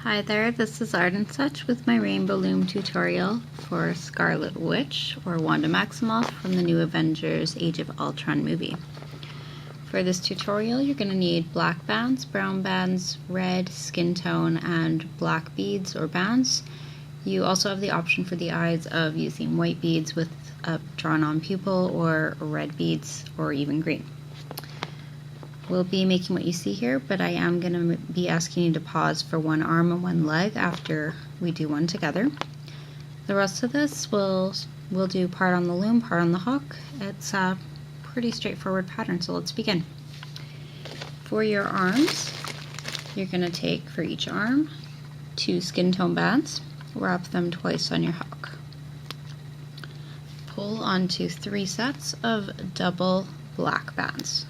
Hi there, this is Art and Such with my Rainbow Loom tutorial for Scarlet Witch, or Wanda Maximoff, from the new Avengers Age of Ultron movie. For this tutorial you're going to need black bands, brown bands, red, skin tone, and black beads or bands. You also have the option for the eyes of using white beads with a drawn on pupil, or red beads, or even green. We'll be making what you see here, but I am going to be asking you to pause for one arm and one leg after we do one together. The rest of this we'll do part on the loom, part on the hook. It's a pretty straightforward pattern, so let's begin. For your arms, you're going to take for each arm 2 skin tone bands, wrap them twice on your hook. Pull onto 3 sets of double black bands.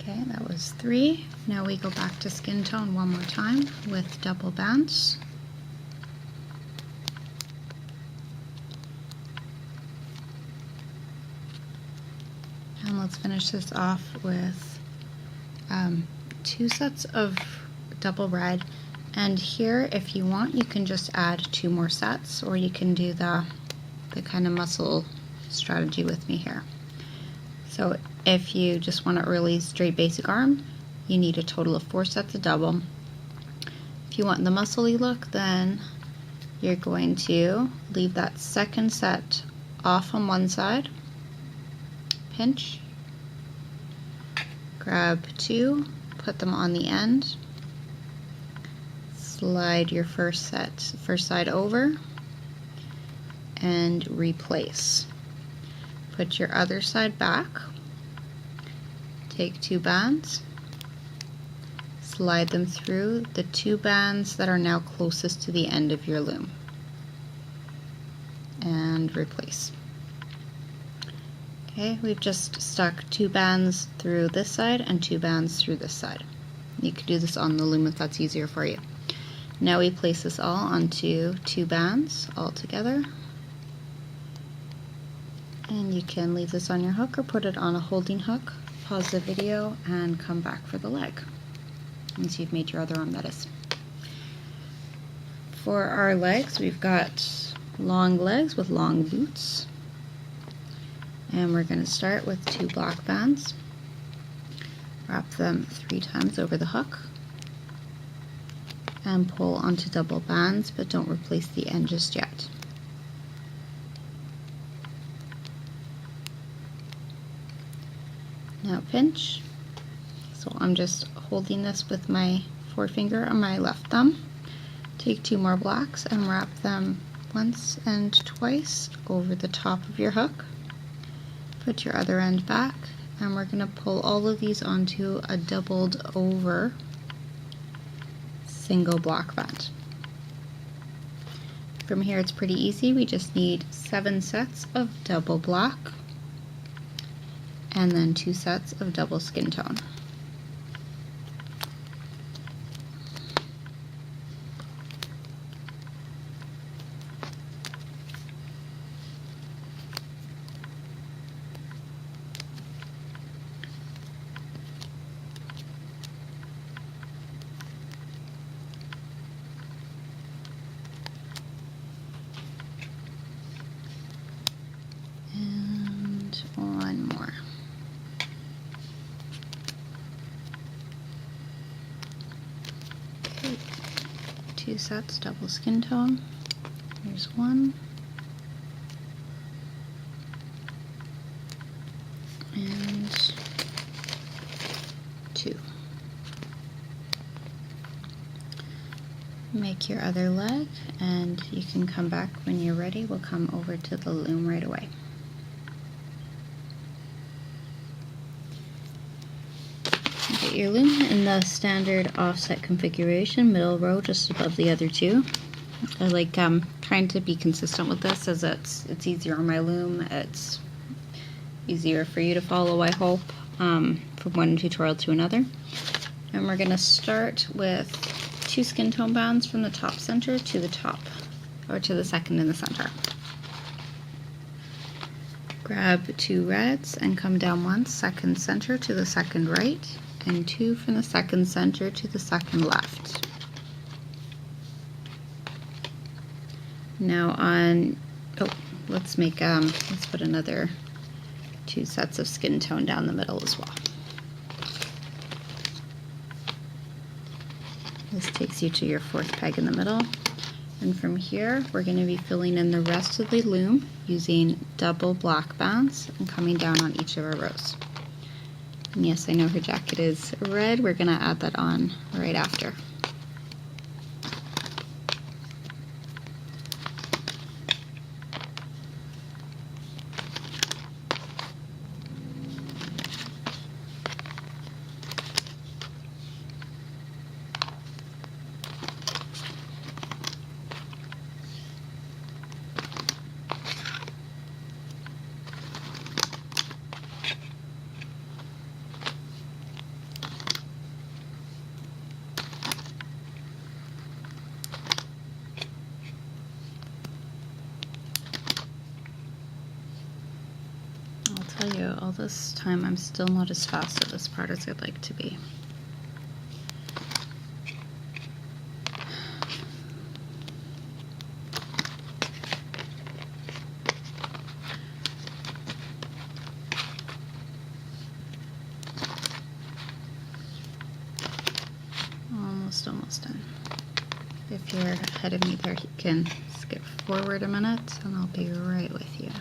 Okay, that was 3. Now we go back to skin tone one more time with double bands. And let's finish this off with 2 sets of double red. And here, if you want, you can just add 2 more sets, or you can do the kind of muscle strategy with me here. So if you just want a really straight basic arm, you need a total of 4 sets of double. If you want the muscly look, then you're going to leave that second set off on one side, pinch, grab 2, put them on the end, slide your first side over, and replace. Put your other side back, take 2 bands, slide them through the 2 bands that are now closest to the end of your loom, and replace. Okay, we've just stuck 2 bands through this side and 2 bands through this side. You could do this on the loom if that's easier for you. Now we place this all onto 2 bands all together. And you can leave this on your hook or put it on a holding hook. Pause the video and come back for the leg once you've made your other arm, that is. For our legs, we've got long legs with long boots. And we're going to start with 2 black bands. Wrap them 3 times over the hook. And pull onto double bands, but don't replace the end just yet. Now pinch. So I'm just holding this with my forefinger on my left thumb. Take 2 more blacks and wrap them once and twice over the top of your hook. Put your other end back, and we're going to pull all of these onto a doubled over single black band. From here it's pretty easy. We just need 7 sets of double black and then 2 sets of double skin tone. And one more. Okay, 2 sets double skin tone. Here's 1. And 2. Make your other leg, and you can come back when you're ready. We'll come over to the loom right away. Get your loom in the standard offset configuration, middle row just above the other 2. I like trying to be consistent with this, as it's easier on my loom. It's easier for you to follow, I hope, from one tutorial to another. And we're going to start with 2 skin tone bands from the top center to the top, or to the second in the center. Grab 2 reds and come down 1 second center to the second right, and 2 from the second center to the second left. Now on, let's put another 2 sets of skin tone down the middle as well. This takes you to your 4th peg in the middle. And from here, we're going to be filling in the rest of the loom using double black bands and coming down on each of our rows. And yes, I know her jacket is red. We're going to add that on right after. I'll tell you, all this time I'm still not as fast at this part as I'd like to be. Almost done. If you're ahead of me there, you can skip forward a minute and I'll be right with you.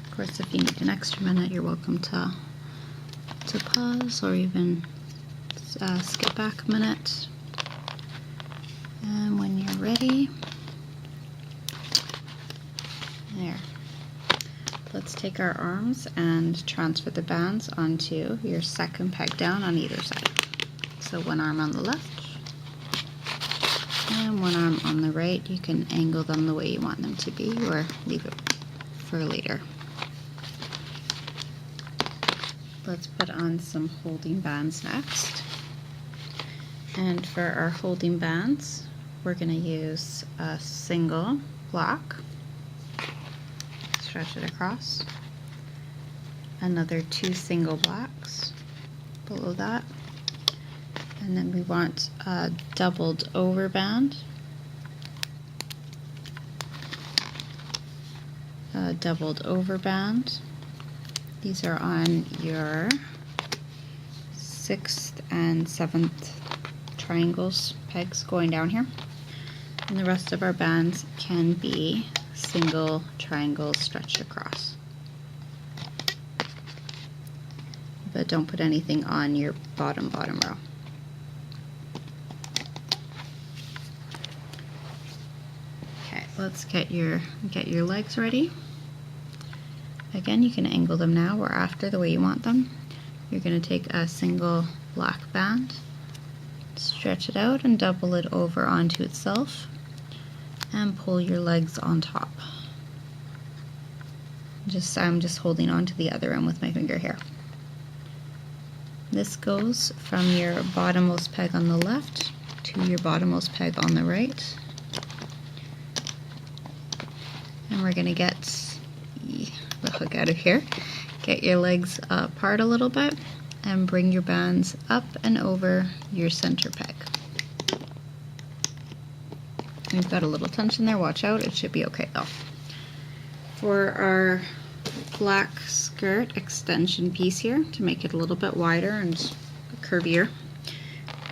Of course, if you need an extra minute, you're welcome to pause or even skip back a minute. And when you're ready, there. Let's take our arms and transfer the bands onto your second peg down on either side. So one arm on the left and one arm on the right. You can angle them the way you want them to be or leave it for later. Let's put on some holding bands next. And for our holding bands, we're going to use a single black. Stretch it across. Another 2 single blacks below that. And then we want a doubled over band. A doubled over band. These are on your 6th and 7th triangles pegs going down here. And the rest of our bands can be single triangles stretched across. But don't put anything on your bottom row. Okay, let's get your legs ready. Again, you can angle them now or after the way you want them. You're going to take a single black band, stretch it out and double it over onto itself, and pull your legs on top. I'm just holding on to the other end with my finger here. This goes from your bottommost peg on the left to your bottommost peg on the right. And we're going to get the hook out of here. Get your legs apart a little bit and bring your bands up and over your center peg. We've got a little tension there, watch out, it should be okay though. For our black skirt extension piece here, to make it a little bit wider and curvier,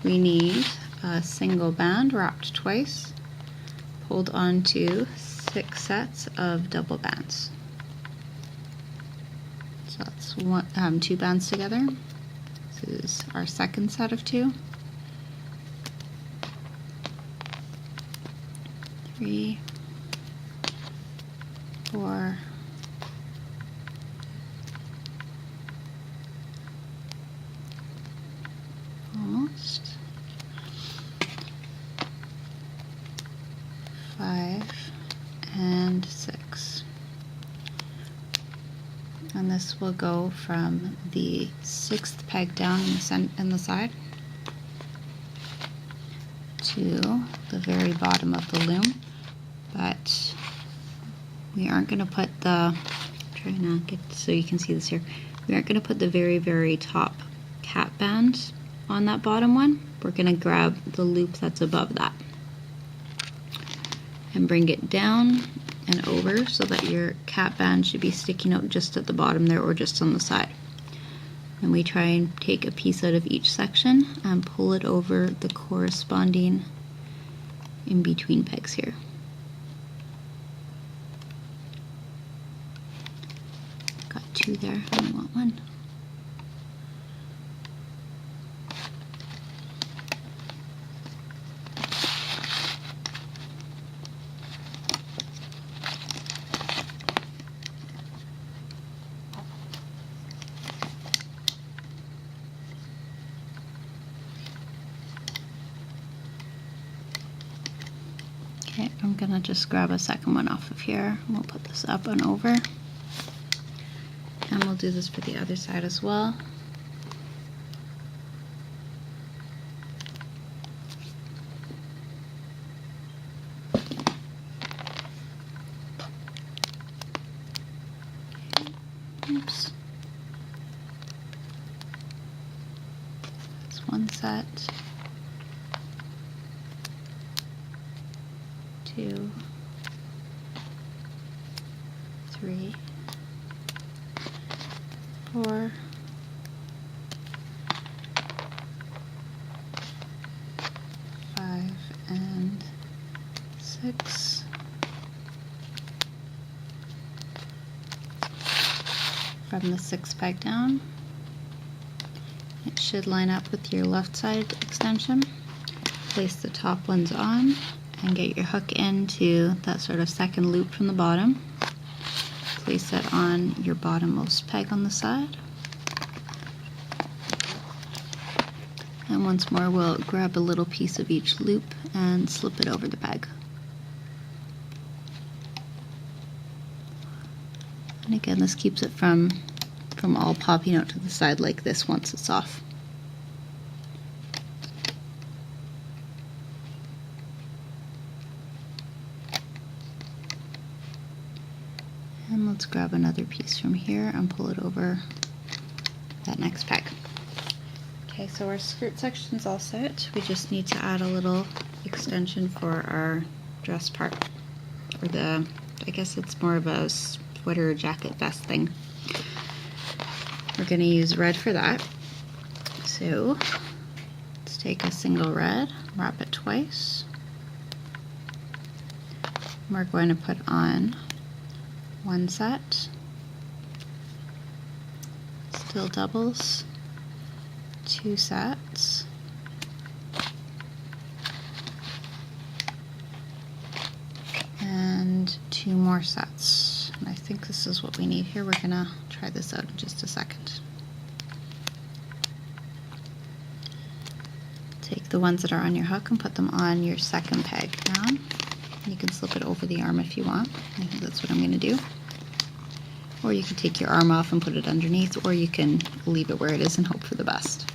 we need a single band wrapped twice, pulled onto 6 sets of double bands. So that's 2 bands together. This is our second set of 2. 3, 4, almost, 5, and 6. this will go from the 6th peg down in the side to the very bottom of the loom, but we aren't going to put the, trying to get so you can see this here, we aren't going to put the very, very top cap band on that bottom one. We're going to grab the loop that's above that and bring it down and over so that your cap band should be sticking out just at the bottom there or just on the side. And we try and take a piece out of each section and pull it over the corresponding in between pegs here. Got 2 there, I only want 1. Okay, I'm gonna just grab a second one off of here. We'll put this up and over. And we'll do this for the other side as well. Oops. That's one set. 2, 3, 4, 5, and 6. From the 6th peg down, it should line up with your left side extension. Place the top ones on and get your hook into that sort of second loop from the bottom. Place it on your bottommost peg on the side. And once more we'll grab a little piece of each loop and slip it over the peg. And again, this keeps it from all popping out to the side like this once it's off. And let's grab another piece from here and pull it over that next peg. Okay, so our skirt section's all set. We just need to add a little extension for our dress part, or I guess it's more of a sweater jacket vest thing. We're going to use red for that. So let's take a single red, wrap it twice. We're going to put on 1 set, still doubles, 2 sets, and 2 more sets. And I think this is what we need here. We're gonna try this out in just a second. Take the ones that are on your hook and put them on your 2nd peg down. You can slip it over the arm if you want. I think that's what I'm going to do. Or you can take your arm off and put it underneath, or you can leave it where it is and hope for the best.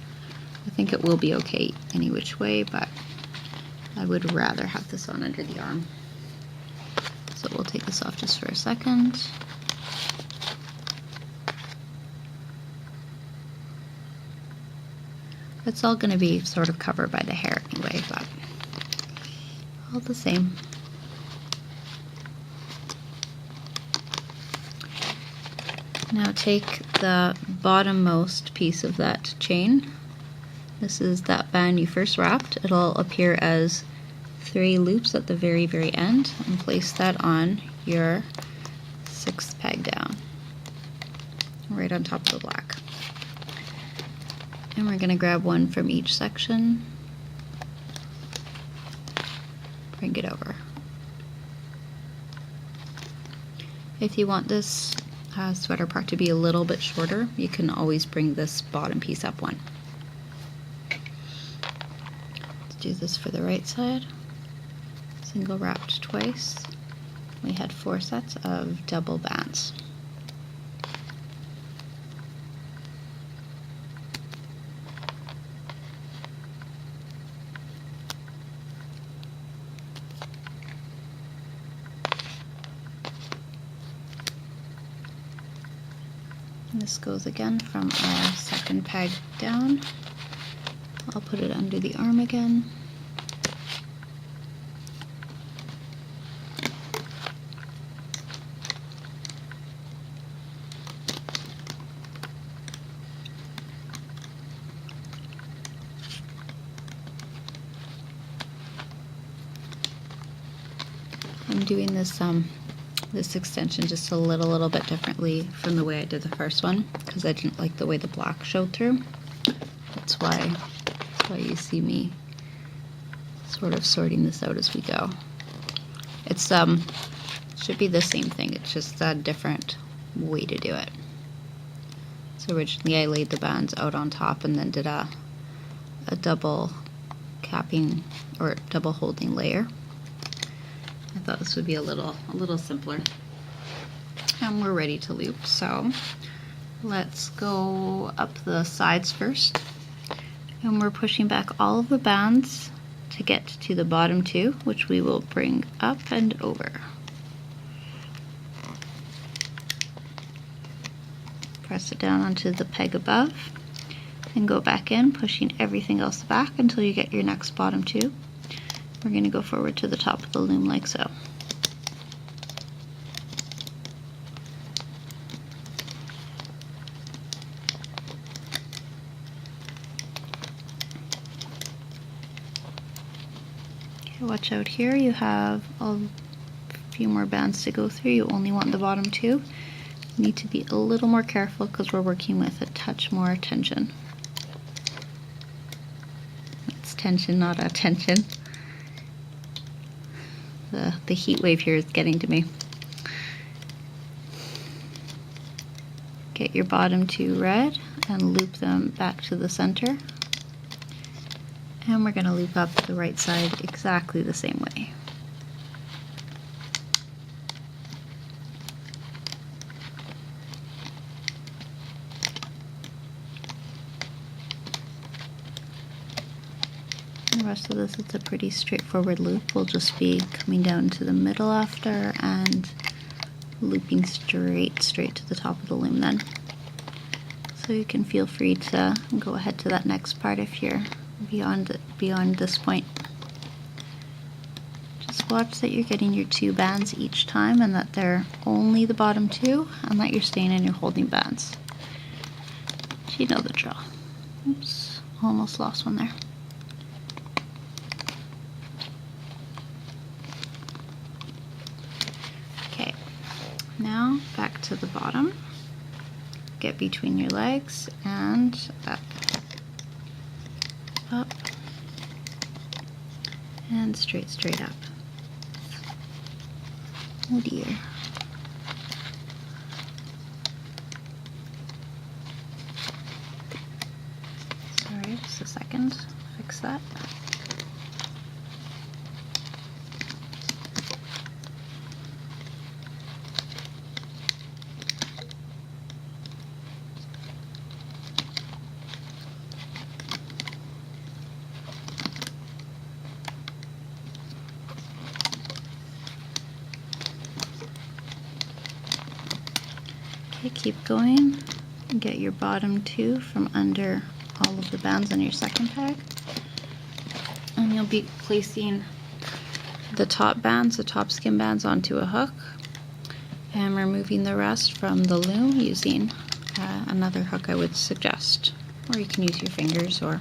I think it will be okay any which way, but I would rather have this on under the arm. So we'll take this off just for a second. It's all going to be sort of covered by the hair anyway, but all the same. Now take the bottommost piece of that chain. This is that band you first wrapped. It'll appear as 3 loops at the very, very end, and place that on your 6th peg down, right on top of the black. And we're going to grab one from each section, bring it over. If you want this sweater part to be a little bit shorter, you can always bring this bottom piece up one. Let's do this for the right side. Single wrapped twice. We had 4 sets of double bands. And this goes again from our second peg down. I'll put it under the arm again. I'm doing this extension just a little bit differently from the way I did the first one because I didn't like the way the black showed through. That's why you see me sort of sorting this out as we go. It's should be the same thing, it's just a different way to do it. So originally I laid the bands out on top and then did a double capping or double holding layer. I thought this would be a little simpler. And we're ready to loop, so let's go up the sides first. And we're pushing back all of the bands to get to the bottom two, which we will bring up and over. Press it down onto the peg above and go back in, pushing everything else back until you get your next bottom two. We're going to go forward to the top of the loom like so. Okay, watch out here, you have a few more bands to go through. You only want the bottom two. You need to be a little more careful because we're working with a touch more tension. It's tension, not a tension. The heat wave here is getting to me. Get your bottom two red and loop them back to the center. And we're going to loop up the right side exactly the same way. The rest of this is a pretty straightforward loop. We'll just be coming down to the middle after and looping straight to the top of the loom then. So you can feel free to go ahead to that next part if you're beyond this point. Just watch that you're getting your two bands each time and that they're only the bottom two and that you're staying in your holding bands. You know the drill. Oops, almost lost one there. Okay, now back to the bottom. Get between your legs and up. Up and straight up. Oh dear. Sorry, just a second. Fix that. Okay, keep going and get your bottom two from under all of the bands on your second peg. And you'll be placing the top bands, the top skin bands onto a hook and removing the rest from the loom using another hook I would suggest. Or you can use your fingers, or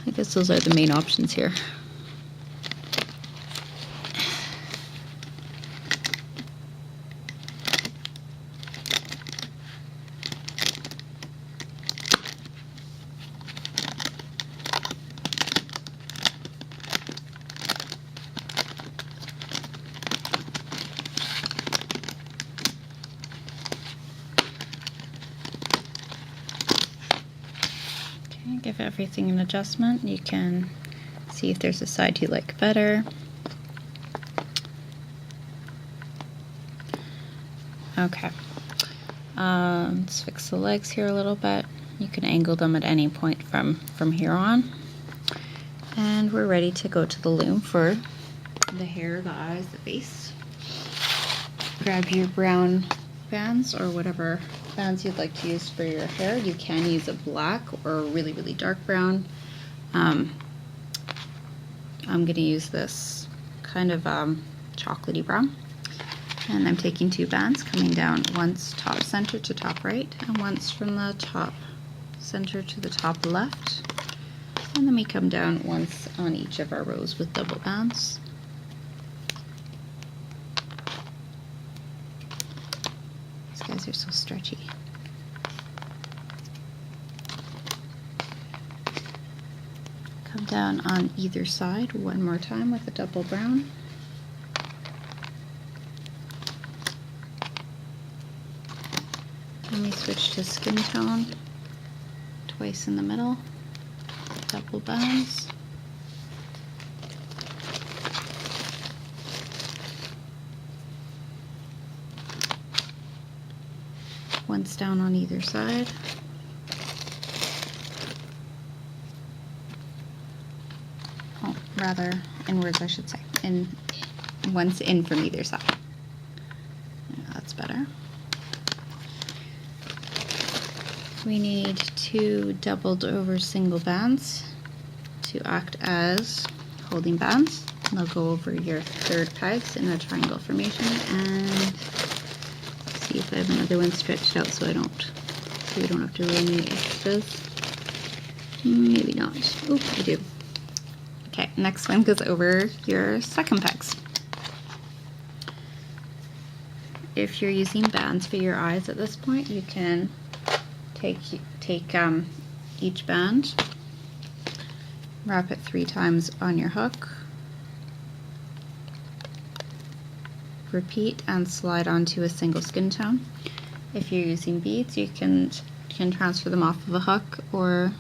I guess those are the main options here. Give everything an adjustment. You can see if there's a side you like better. Okay, let's fix the legs here a little bit. You can angle them at any point from here on. And we're ready to go to the loom for the hair, the eyes, the face. Grab your brown bands or whatever bands you'd like to use for your hair. You can use a black or a really, really dark brown. I'm going to use this kind of chocolatey brown. And I'm taking 2 bands, coming down once top center to top right, and once from the top center to the top left. And then we come down once on each of our rows with double bands. These guys are so stretchy. Come down on either side one more time with a double brown. And we switch to skin tone, twice in the middle, double bands. Once down on either side. Oh, rather inwards, I should say. Once in from either side. Yeah, that's better. We need 2 doubled over single bands to act as holding bands. And they'll go over your 3rd pegs in a triangle formation, and see if I have another one stretched out so we don't have to ruin any extras. Maybe not. Oh, I do. Okay, next one goes over your 2nd pegs. If you're using bands for your eyes at this point, you can take each band, wrap it 3 times on your hook, repeat and slide onto a single skin tone. If you're using beads, you can transfer them off of a hook or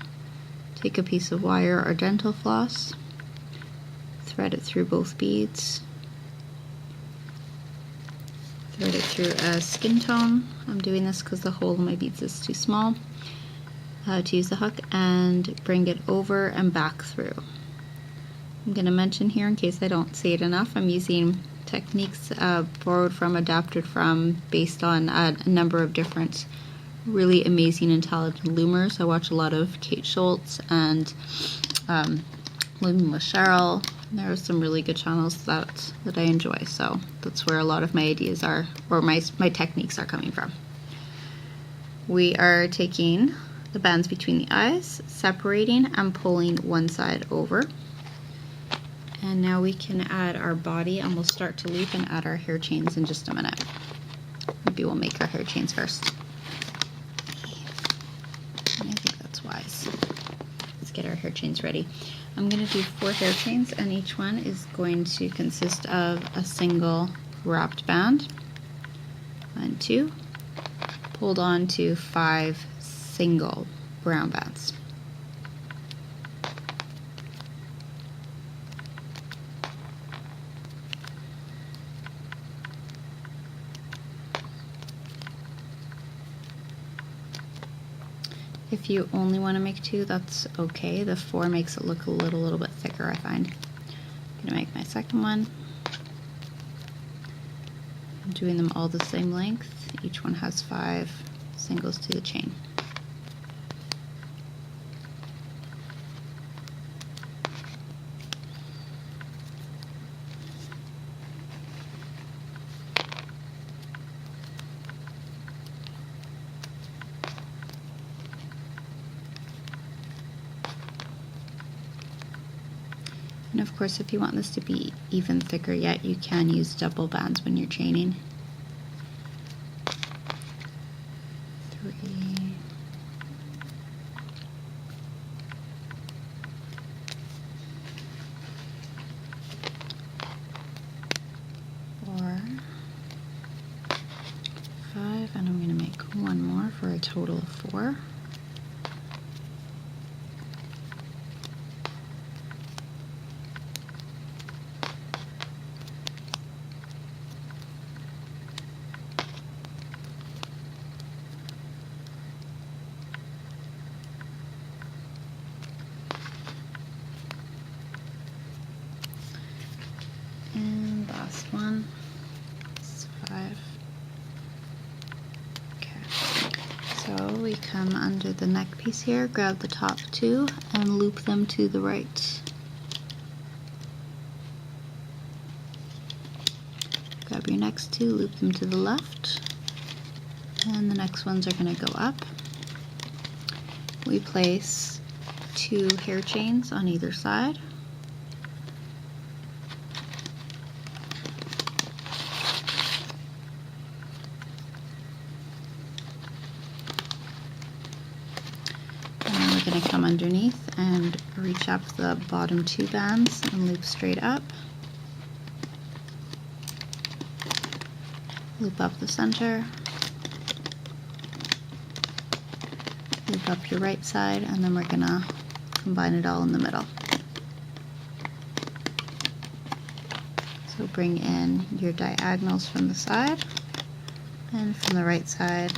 take a piece of wire or dental floss, thread it through both beads, thread it through a skin tone. I'm doing this because the hole in my beads is too small to use the hook, and bring it over and back through. I'm going to mention here, in case I don't say it enough, I'm using techniques borrowed from, adapted from, based on a number of different really amazing and talented loomers. I watch a lot of Kate Schultz and Looming with Cheryl. There are some really good channels that I enjoy, so that's where a lot of my ideas are, or my techniques are coming from. We are taking the bands between the eyes, separating and pulling one side over. And now we can add our body, and we'll start to loop and add our hair chains in just a minute. Maybe we'll make our hair chains first. I think that's wise. Let's get our hair chains ready. I'm going to do 4 hair chains, and each one is going to consist of a single wrapped band, 1, 2, pulled on to 5 single brown bands. If you only want to make 2, that's okay. The 4 makes it look a little bit thicker, I find. I'm going to make my second one. I'm doing them all the same length. Each one has 5 singles to the chain. And of course, if you want this to be even thicker yet, you can use double bands when you're chaining. 3, 4, 5, and I'm going to make one more for a total of 4. And last one is 5. we come under the neck piece here, grab the top two and loop them to the right. Grab your next two, loop them to the left, and the next ones are going to go up. We place 2 hair chains on either side. We're going to come underneath and reach up the bottom 2 bands and loop straight up. Loop up the center. Loop up your right side, and then we're going to combine it all in the middle. So bring in your diagonals from the side, and from the right side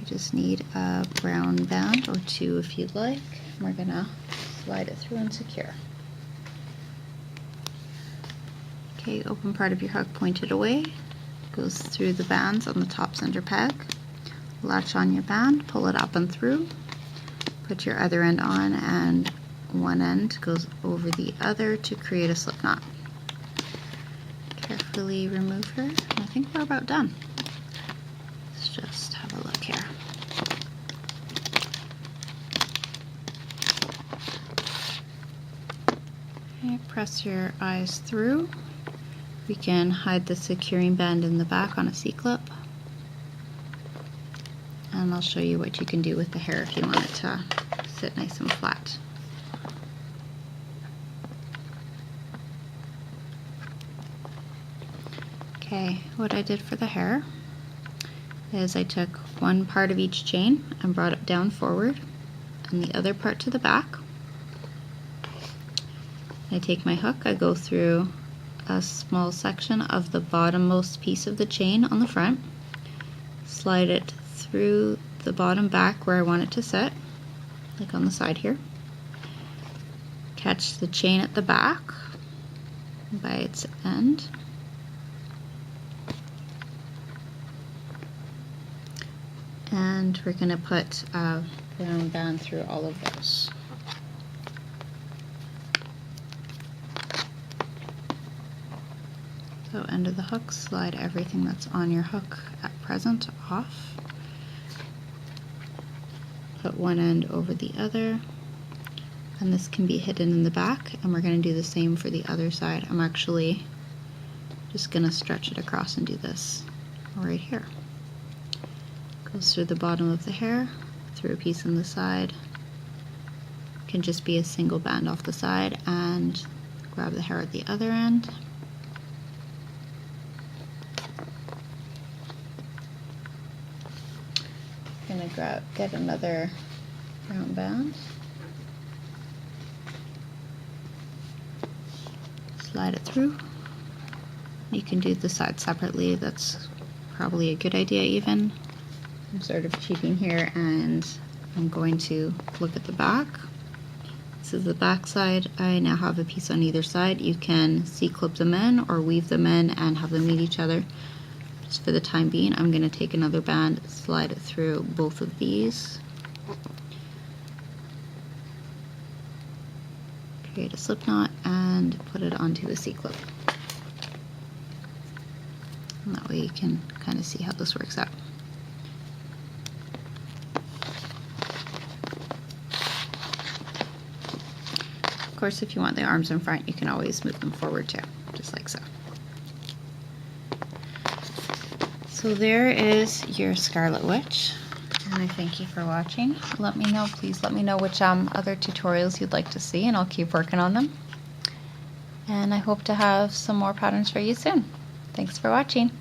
just need a brown band or 2 if you'd like. We're gonna slide it through and secure. Okay, open part of your hook pointed away, goes through the bands on the top center peg. Latch on your band, pull it up and through, put your other end on, and one end goes over the other to create a slip knot. Carefully remove her, and I think we're about done. Let's just have a look here. Okay, press your eyes through. We can hide the securing band in the back on a C-clip. And I'll show you what you can do with the hair if you want it to sit nice and flat. Okay, what I did for the hair is I took one part of each chain and brought it down forward and the other part to the back. I take my hook, I go through a small section of the bottommost piece of the chain on the front, slide it through the bottom back where I want it to sit, like on the side here, catch the chain at the back by its end, and we're going to put a brown band through all of those. So end of the hook, slide everything that's on your hook at present off. Put one end over the other, and this can be hidden in the back, and we're going to do the same for the other side. I'm actually just going to stretch it across and do this right here. Goes through the bottom of the hair, through a piece on the side. Can just be a single band off the side, and grab the hair at the other end. Gonna get another brown band, slide it through. You can do the side separately, that's probably a good idea even. I'm sort of cheating here and I'm going to look at the back. This is the back side. I now have a piece on either side. You can C-clip them in or weave them in and have them meet each other. Just for the time being, I'm going to take another band, slide it through both of these, create a slip knot, and put it onto a C-clip. And that way you can kind of see how this works out. Of course, if you want the arms in front, you can always move them forward too, just like so. So there is your Scarlet Witch, and I thank you for watching. Let me know, please let me know which other tutorials you'd like to see, and I'll keep working on them. And I hope to have some more patterns for you soon. Thanks for watching.